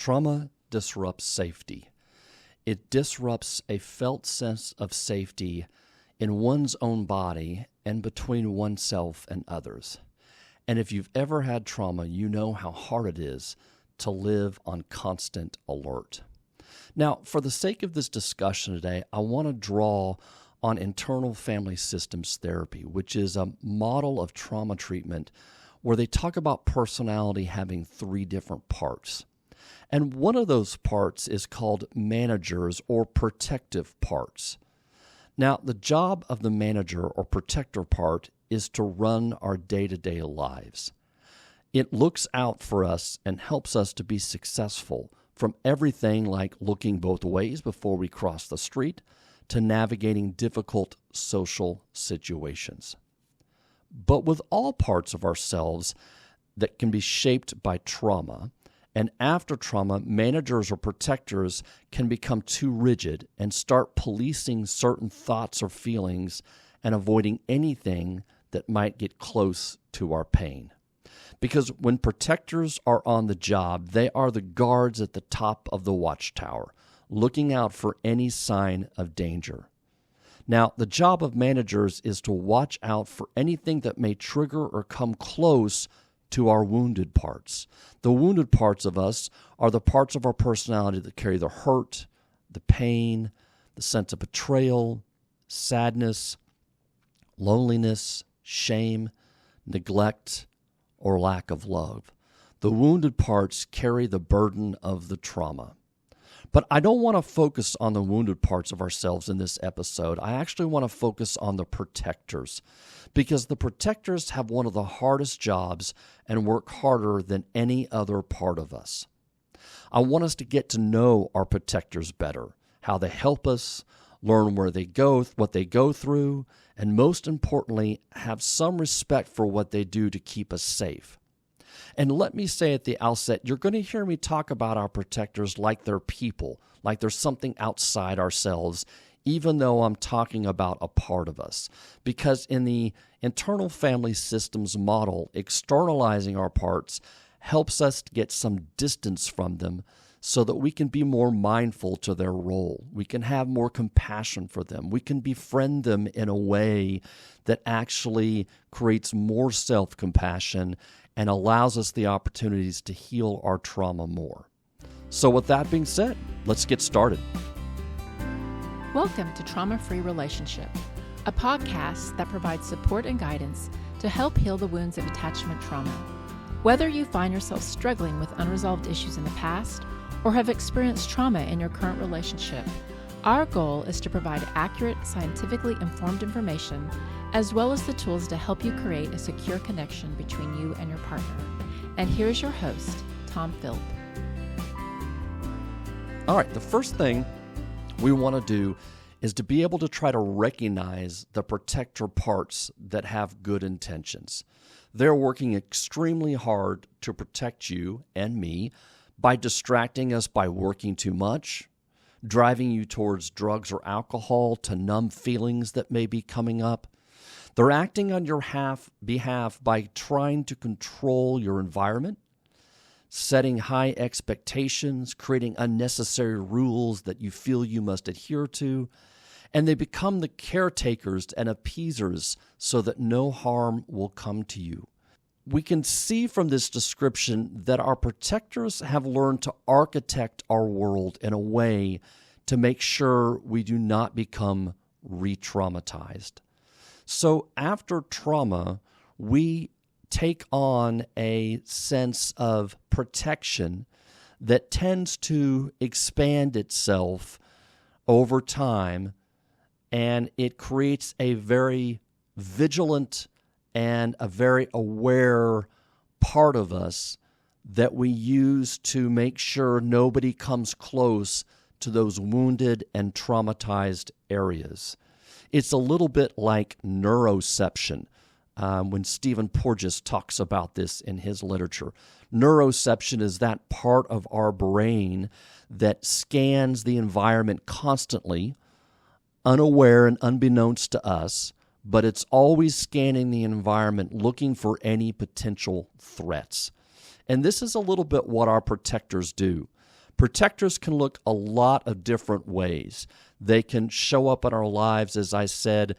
Trauma disrupts safety. It disrupts a felt sense of safety in one's own body and between oneself and others. And if you've ever had trauma, you know how hard it is to live on constant alert. Now, for the sake of this discussion today, I want to draw on internal family systems therapy, which is a model of trauma treatment where they talk about personality having 3 different parts. And one of those parts is called managers or protective parts. Now, the job of the manager or protector part is to run our day-to-day lives. It looks out for us and helps us to be successful from everything like looking both ways before we cross the street to navigating difficult social situations. But with all parts of ourselves that can be shaped by trauma, and after trauma, managers or protectors can become too rigid and start policing certain thoughts or feelings and avoiding anything that might get close to our pain. Because when protectors are on the job, they are the guards at the top of the watchtower, looking out for any sign of danger. Now, the job of managers is to watch out for anything that may trigger or come close to our wounded parts. The wounded parts of us are the parts of our personality that carry the hurt, the pain, the sense of betrayal, sadness, loneliness, shame, neglect, or lack of love. The wounded parts carry the burden of the trauma. But I don't want to focus on the wounded parts of ourselves in this episode. I actually want to focus on the protectors, because the protectors have one of the hardest jobs and work harder than any other part of us. I want us to get to know our protectors better, how they help us, learn where they go, what they go through, and most importantly, have some respect for what they do to keep us safe. And let me say at the outset, you're going to hear me talk about our protectors like they're people, like they're something outside ourselves, even though I'm talking about a part of us. Because in the internal family systems model, externalizing our parts helps us to get some distance from them so that we can be more mindful to their role. We can have more compassion for them. We can befriend them in a way that actually creates more self-compassion and allows us the opportunities to heal our trauma more. So with that being said, let's get started. Welcome to Trauma-Free Relationship, a podcast that provides support and guidance to help heal the wounds of attachment trauma. Whether you find yourself struggling with unresolved issues in the past or have experienced trauma in your current relationship, our goal is to provide accurate, scientifically informed information as well as the tools to help you create a secure connection between you and your partner. And here's your host, Tom Philp. All right, the first thing we want to do is to be able to try to recognize the protector parts that have good intentions. They're working extremely hard to protect you and me by distracting us by working too much, driving you towards drugs or alcohol to numb feelings that may be coming up. They're acting on your behalf by trying to control your environment, setting high expectations, creating unnecessary rules that you feel you must adhere to, and they become the caretakers and appeasers so that no harm will come to you. We can see from this description that our protectors have learned to architect our world in a way to make sure we do not become re-traumatized. So after trauma, we take on a sense of protection that tends to expand itself over time, and it creates a very vigilant and a very aware part of us that we use to make sure nobody comes close to those wounded and traumatized areas. It's a little bit like neuroception. When Stephen Porges talks about this in his literature. Neuroception is that part of our brain that scans the environment constantly, unaware and unbeknownst to us, but it's always scanning the environment looking for any potential threats. And this is a little bit what our protectors do. Protectors can look a lot of different ways. They can show up in our lives, as I said,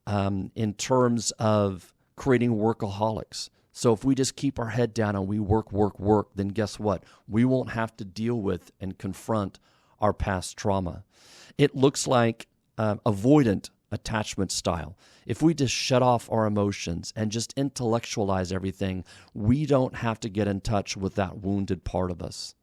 in terms of creating workaholics. So if we just keep our head down and we work, then guess what? We won't have to deal with and confront our past trauma. It looks like avoidant attachment style. If we just shut off our emotions and just intellectualize everything, we don't have to get in touch with that wounded part of us.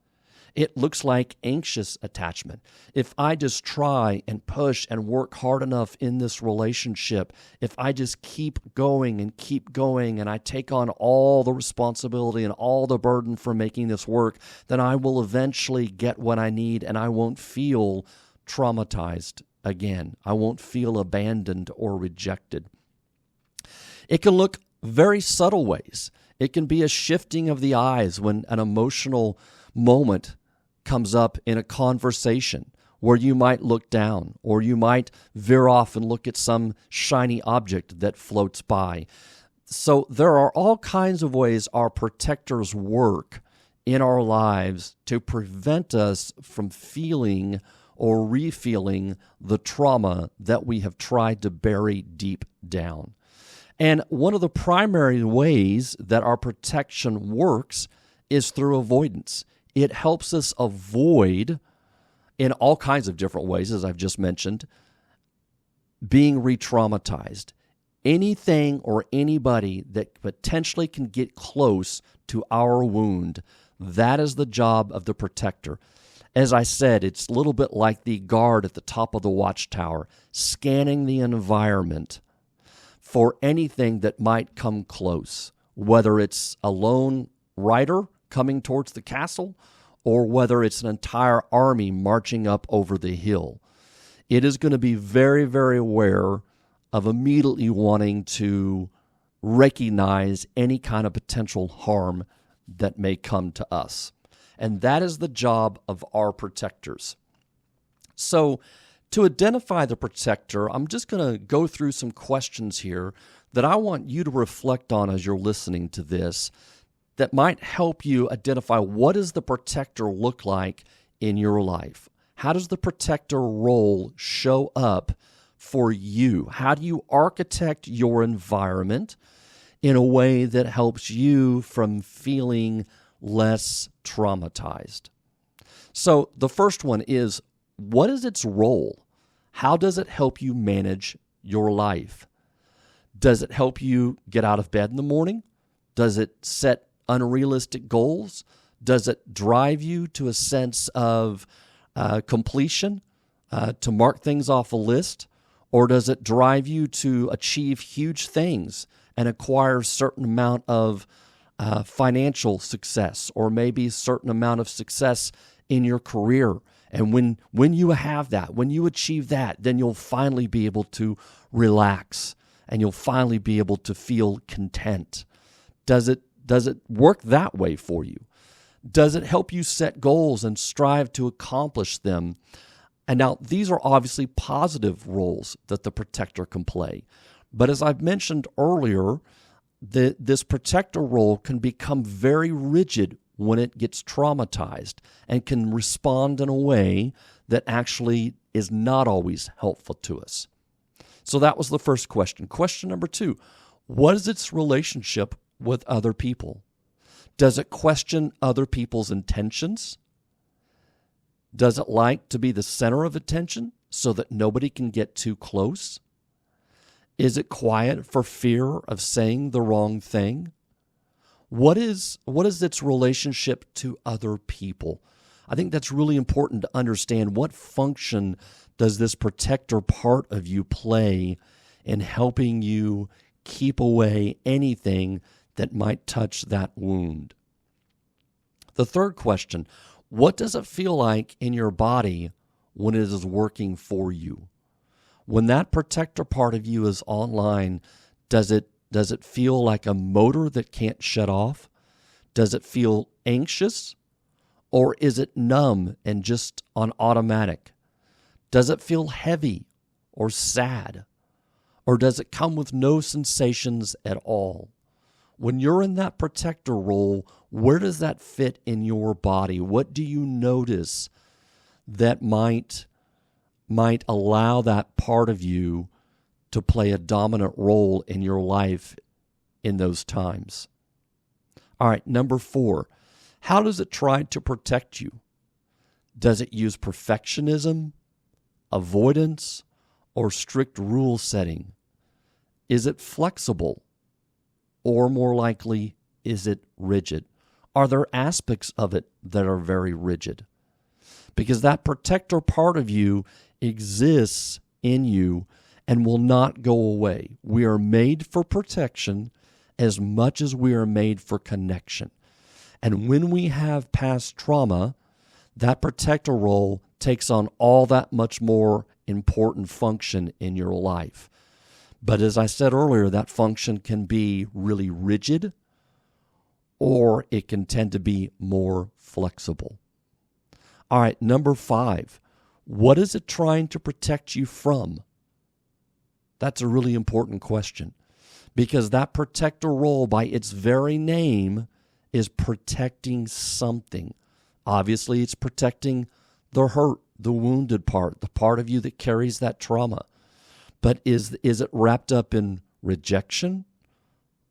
It looks like anxious attachment. If I just try and push and work hard enough in this relationship, if I just keep going and I take on all the responsibility and all the burden for making this work, then I will eventually get what I need and I won't feel traumatized again. I won't feel abandoned or rejected. It can look very subtle ways. It can be a shifting of the eyes when an emotional moment comes up in a conversation where you might look down or you might veer off and look at some shiny object that floats by. So there are all kinds of ways our protectors work in our lives to prevent us from feeling or refeeling the trauma that we have tried to bury deep down. And one of the primary ways that our protection works is through avoidance. It helps us avoid, in all kinds of different ways, as I've just mentioned, being re-traumatized. Anything or anybody that potentially can get close to our wound, that is the job of the protector. As I said, it's a little bit like the guard at the top of the watchtower, scanning the environment for anything that might come close, whether it's a lone rider coming towards the castle, or whether it's an entire army marching up over the hill. It is going to be very, very aware of immediately wanting to recognize any kind of potential harm that may come to us. And that is the job of our protectors. So to identify the protector, I'm just going to go through some questions here that I want you to reflect on as you're listening to this, that might help you identify what does the protector look like in your life. How does the protector role show up for you? How do you architect your environment in a way that helps you from feeling less traumatized? So the first one is, what is its role? How does it help you manage your life? Does it help you get out of bed in the morning? Does it set unrealistic goals? Does it drive you to a sense of completion, to mark things off a list? Or does it drive you to achieve huge things and acquire a certain amount of financial success, or maybe a certain amount of success in your career? And when you have that, when you achieve that, then you'll finally be able to relax and you'll finally be able to feel content. Does it work that way for you? Does it help you set goals and strive to accomplish them? And now these are obviously positive roles that the protector can play. But as I've mentioned earlier, this protector role can become very rigid when it gets traumatized and can respond in a way that actually is not always helpful to us. So that was the first question. Question number 2, what is its relationship with other people? Does it question other people's intentions? Does it like to be the center of attention so that nobody can get too close? Is it quiet for fear of saying the wrong thing? What is its relationship to other people? I think that's really important to understand. What function does this protector part of you play in helping you keep away anything that might touch that wound? The third question, what does it feel like in your body when it is working for you? When that protector part of you is online, does it feel like a motor that can't shut off? Does it feel anxious? Or is it numb and just on automatic? Does it feel heavy or sad? Or does it come with no sensations at all? When you're in that protector role, where does that fit in your body? What do you notice that might allow that part of you to play a dominant role in your life in those times? All right, number 4, how does it try to protect you? Does it use perfectionism, avoidance, or strict rule setting? Is it flexible? Or more likely, is it rigid? Are there aspects of it that are very rigid? Because that protector part of you exists in you and will not go away. We are made for protection as much as we are made for connection. And when we have past trauma, that protector role takes on all that much more important function in your life. But as I said earlier, that function can be really rigid, or it can tend to be more flexible. All right, number 5, what is it trying to protect you from? That's a really important question, because that protector role, by its very name, is protecting something. Obviously, it's protecting the hurt, the wounded part, the part of you that carries that trauma. But is it wrapped up in rejection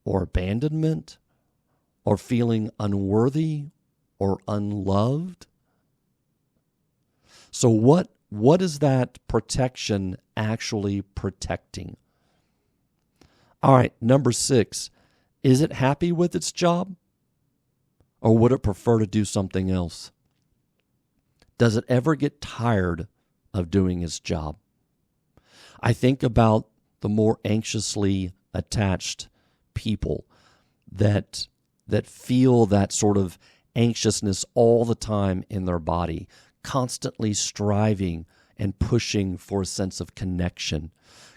or abandonment or feeling unworthy or unloved? So what is that protection actually protecting? All right, number 6, is it happy with its job? Or would it prefer to do something else? Does it ever get tired of doing its job? I think about the more anxiously attached people that feel that sort of anxiousness all the time in their body, constantly striving and pushing for a sense of connection,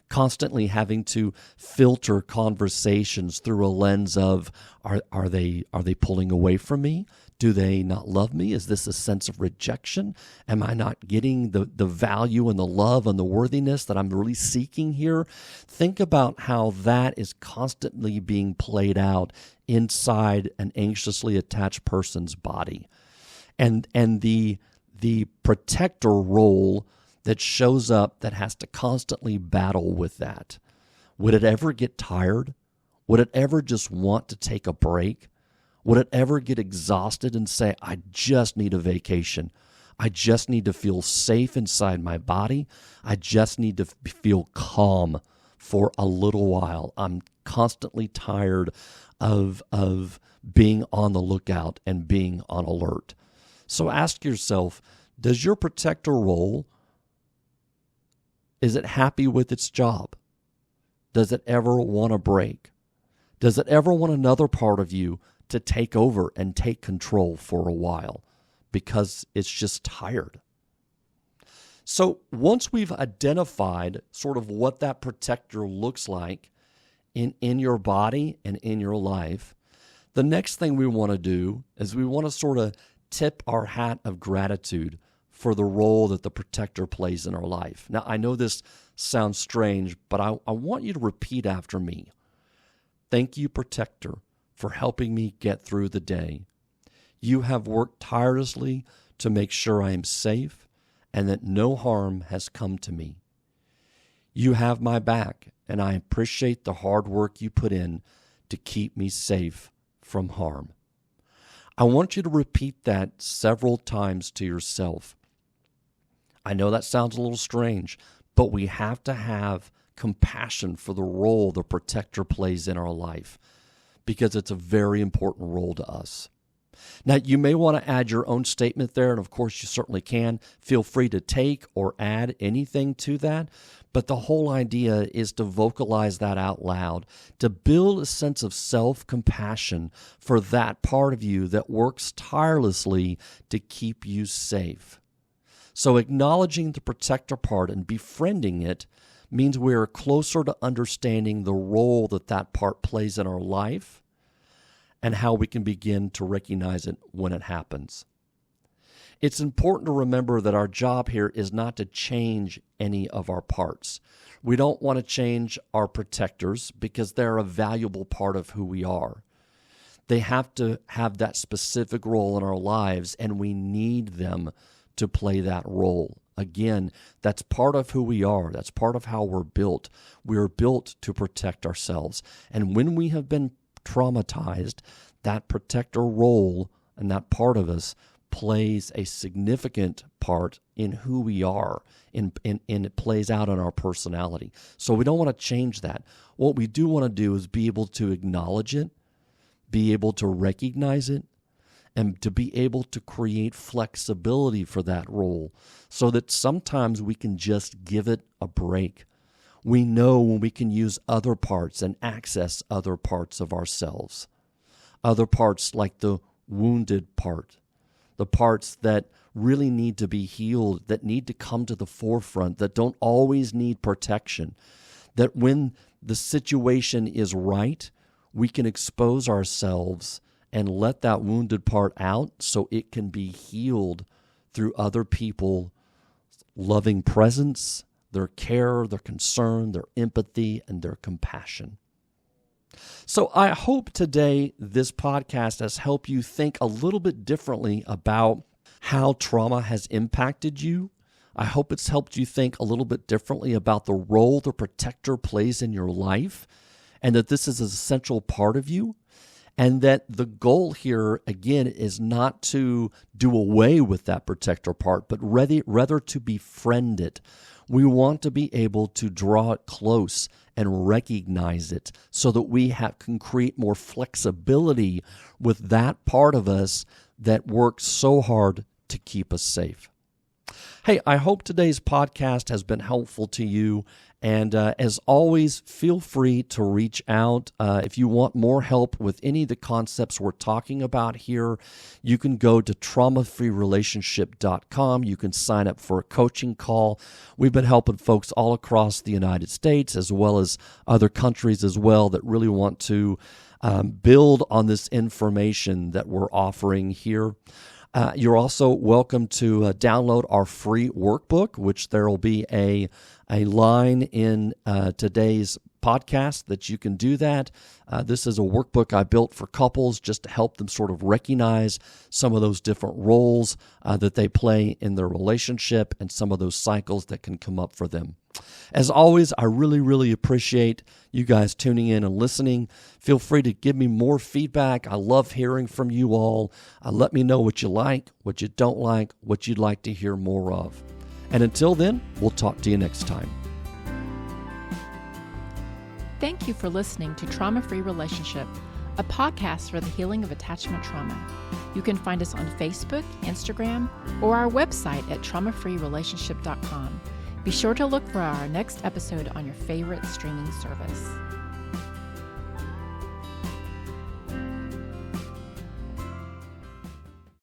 constantly having to filter conversations through a lens of, are they pulling away from me? Do they not love me? Is this a sense of rejection? Am I not getting the value and the love and the worthiness that I'm really seeking here? Think about how that is constantly being played out inside an anxiously attached person's body. And the protector role that shows up that has to constantly battle with that. Would it ever get tired? Would it ever just want to take a break? Would it ever get exhausted and say, I just need a vacation? I just need to feel safe inside my body. I just need to feel calm for a little while. I'm constantly tired of being on the lookout and being on alert. So ask yourself, does your protector role, is it happy with its job? Does it ever want a break? Does it ever want another part of you to take over and take control for a while because it's just tired? So once we've identified sort of what that protector looks like in your body and in your life, the next thing we want to do is we want to sort of tip our hat of gratitude for the role that the protector plays in our life. Now, I know this sounds strange, but I want you to repeat after me. Thank you, protector, for helping me get through the day. You have worked tirelessly to make sure I am safe and that no harm has come to me. You have my back, and I appreciate the hard work you put in to keep me safe from harm. I want you to repeat that several times to yourself. I know that sounds a little strange, but we have to have compassion for the role the protector plays in our life, because it's a very important role to us. Now, you may want to add your own statement there, and of course you certainly can. Feel free to take or add anything to that, but the whole idea is to vocalize that out loud, to build a sense of self-compassion for that part of you that works tirelessly to keep you safe. So acknowledging the protector part and befriending it means we are closer to understanding the role that that part plays in our life and how we can begin to recognize it when it happens. It's important to remember that our job here is not to change any of our parts. We don't want to change our protectors because they're a valuable part of who we are. They have to have that specific role in our lives, and we need them to play that role. Again, that's part of who we are. That's part of how we're built. We're built to protect ourselves. And when we have been traumatized, that protector role and that part of us plays a significant part in who we are, and it plays out in our personality. So we don't want to change that. What we do want to do is be able to acknowledge it, be able to recognize it, and to be able to create flexibility for that role so that sometimes we can just give it a break. We know when we can use other parts and access other parts of ourselves. Other parts like the wounded part, the parts that really need to be healed, that need to come to the forefront, that don't always need protection, that when the situation is right, we can expose ourselves and let that wounded part out so it can be healed through other people's loving presence, their care, their concern, their empathy, and their compassion. So I hope today this podcast has helped you think a little bit differently about how trauma has impacted you. I hope it's helped you think a little bit differently about the role the protector plays in your life, and that this is an essential part of you. And that the goal here, again, is not to do away with that protector part, but rather to befriend it. We want to be able to draw it close and recognize it so that we can create more flexibility with that part of us that works so hard to keep us safe. Hey, I hope today's podcast has been helpful to you. And as always, feel free to reach out. If you want more help with any of the concepts we're talking about here, you can go to traumafreerelationship.com. You can sign up for a coaching call. We've been helping folks all across the United States as well as other countries as well that really want to build on this information that we're offering here. You're also welcome to download our free workbook, which there will be a line in today's podcast that you can do that. This is a workbook I built for couples just to help them sort of recognize some of those different roles that they play in their relationship and some of those cycles that can come up for them. As always, I really, really appreciate you guys tuning in and listening. Feel free to give me more feedback. I love hearing from you all. Let me know what you like, what you don't like, what you'd like to hear more of. And until then, we'll talk to you next time. Thank you for listening to Trauma Free Relationship, a podcast for the healing of attachment trauma. You can find us on Facebook, Instagram, or our website at traumafreerelationship.com. Be sure to look for our next episode on your favorite streaming service.